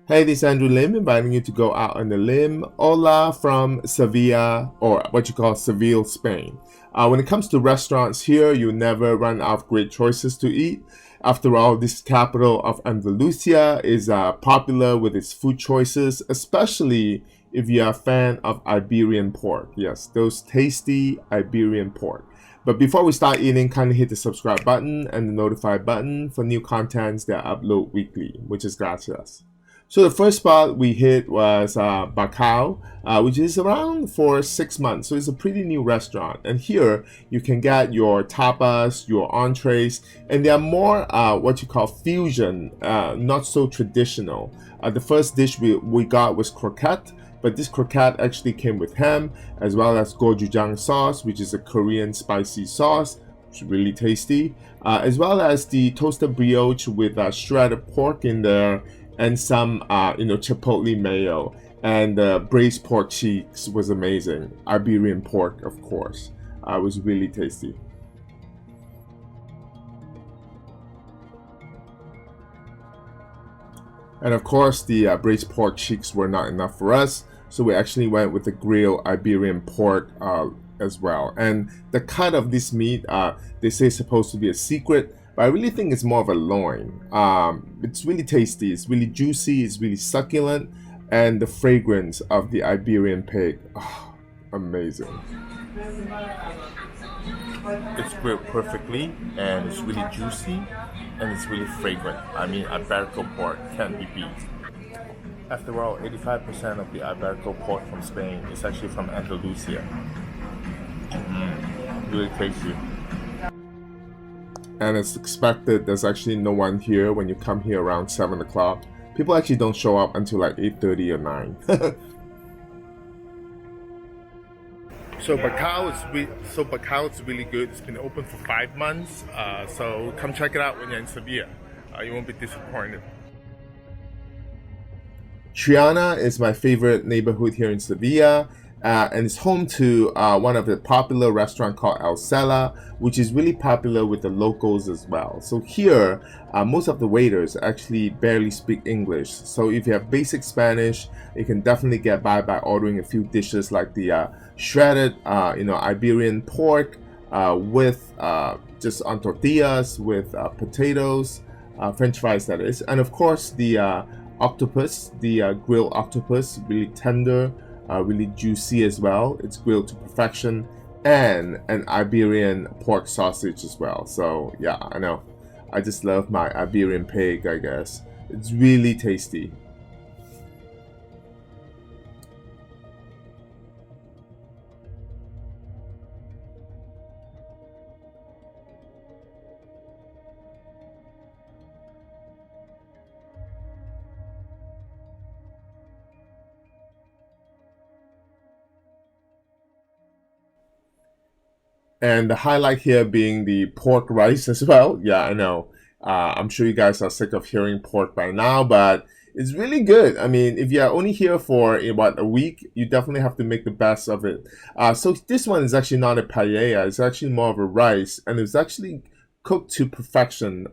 Hey, this is Andrew Lim, inviting you to go out on the limb. Hola from Sevilla, or what you call Seville, Spain. When it comes to restaurants here, you never run out of great choices to eat. After all, this capital of Andalusia is popular with its food choices, especially if you're a fan of Iberian pork. Yes, those tasty Iberian pork. But before we start eating, kindly hit the subscribe button and the notify button for new contents that I upload weekly, which is gracias. So the first spot we hit was Bacao, which is around for 6 months. So it's a pretty new restaurant. And here you can get your tapas, your entrees, and they are more what you call fusion, not so traditional. The first dish we got was Croquette, but this croquette actually came with ham, as well as Gojuchang sauce, which is a Korean spicy sauce, which is really tasty, as well as the toasted brioche with shredded pork in there, and some chipotle mayo, and braised pork cheeks was amazing. Iberian pork, of course, was really tasty. And of course, the braised pork cheeks were not enough for us, so we actually went with the grilled Iberian pork as well. And the cut of this meat, they say is supposed to be a secret, but I really think it's more of a loin. It's really tasty, it's really juicy, it's really succulent, and the fragrance of the Iberian pig, amazing. It's grilled perfectly, and it's really juicy, and it's really fragrant. I mean, Iberico pork can't be beat. After all, 85% of the Iberico pork from Spain is actually from Andalusia. Really tasty. And as expected, there's actually no one here when you come here around 7 o'clock. People actually don't show up until like 8:30 or 9. So Bacao is really good. It's been open for 5 months. So come check it out when you're in Sevilla. You won't be disappointed. Triana is my favorite neighborhood here in Sevilla, and it's home to one of the popular restaurants called Elsella, which is really popular with the locals as well. So here, most of the waiters actually barely speak English. So if you have basic Spanish, you can definitely get by ordering a few dishes like the shredded, Iberian pork with just on tortillas with potatoes, French fries that is, and of course the octopus, the grilled octopus, really tender, really juicy as well. It's grilled to perfection, and an Iberian pork sausage as well. So yeah, I know, I just love my Iberian pig, I guess. It's really tasty. And the highlight here being the pork rice as well. Yeah, I know. I'm sure you guys are sick of hearing pork by now, but it's really good. I mean, if you're only here for about a week, you definitely have to make the best of it. So this one is actually not a paella. It's actually more of a rice, and it's actually cooked to perfection.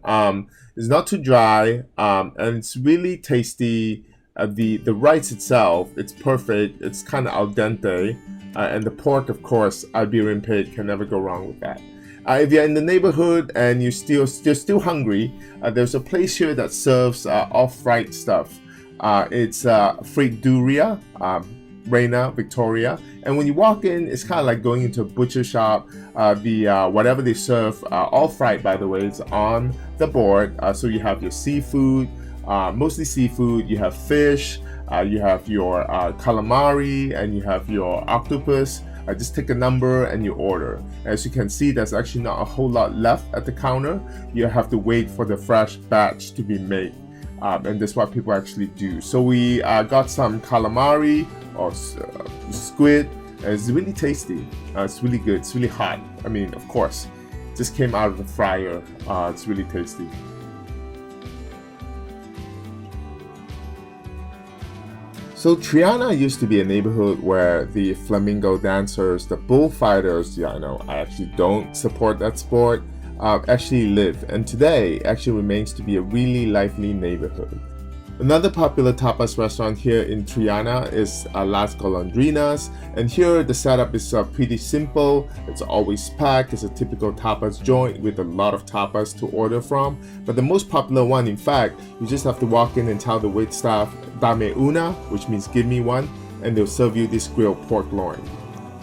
It's not too dry, and it's really tasty. The rice itself, it's perfect. It's kind of al dente. And the pork, of course, Iberian pig, can never go wrong with that. If you're in the neighborhood and you're still hungry, there's a place here that serves off-fried stuff. It's Friduria, Reina Victoria, and when you walk in, it's kind of like going into a butcher shop. Whatever they serve, all fried, by the way, is on the board. So you have your seafood, mostly seafood. You have fish. You have your calamari, and you have your octopus. Just take a number and you order. As you can see, there's actually not a whole lot left at the counter. You have to wait for the fresh batch to be made, and that's what people actually do. So we got some calamari or squid, and it's really tasty. It's really good. It's really hot. I mean, of course, just came out of the fryer. It's really tasty. So Triana used to be a neighborhood where the flamenco dancers, the bullfighters, yeah, I know, I actually don't support that sport, actually live, and today actually remains to be a really lively neighborhood. Another popular tapas restaurant here in Triana is Las Golondrinas, and here the setup is pretty simple. It's always packed. It's a typical tapas joint with a lot of tapas to order from. But the most popular one, in fact, you just have to walk in and tell the waitstaff "Dame una," which means "give me one," and they'll serve you this grilled pork loin.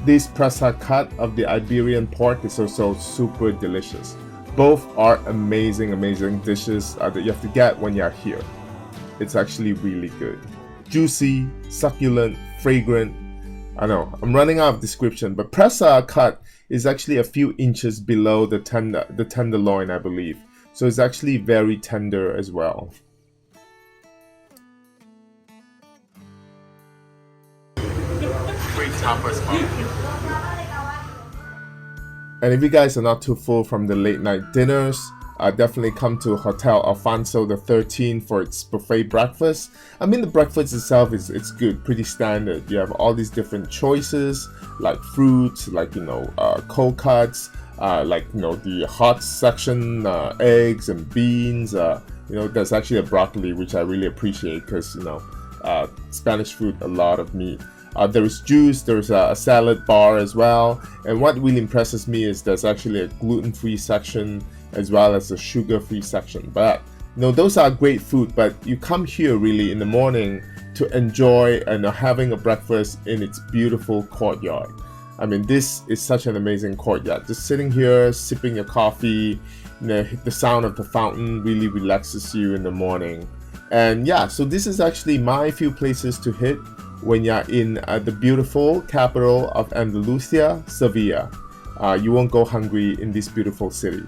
This presa cut of the Iberian pork is also super delicious. Both are amazing dishes that you have to get when you're here. It's actually really good. Juicy, succulent, fragrant. I know, I'm running out of description, but presa cut is actually a few inches below the tenderloin, I believe. So it's actually very tender as well. Great tapas barbecue. And if you guys are not too full from the late night dinners, definitely come to Hotel Alfonso the 13 for its buffet breakfast. I mean, the breakfast itself it's good, pretty standard. You have all these different choices, like fruits, like cold cuts, the hot section, eggs and beans. There's actually a broccoli, which I really appreciate because Spanish food, a lot of meat. There is juice, there's a salad bar as well, and what really impresses me is there's actually a gluten-free section as well as a sugar-free section. But those are great food, but you come here really in the morning to enjoy and having a breakfast in its beautiful courtyard. I mean, this is such an amazing courtyard. Just sitting here, sipping your coffee, the sound of the fountain really relaxes you in the morning. And yeah, so this is actually my few places to hit when you're in the beautiful capital of Andalusia, Sevilla. You won't go hungry in this beautiful city.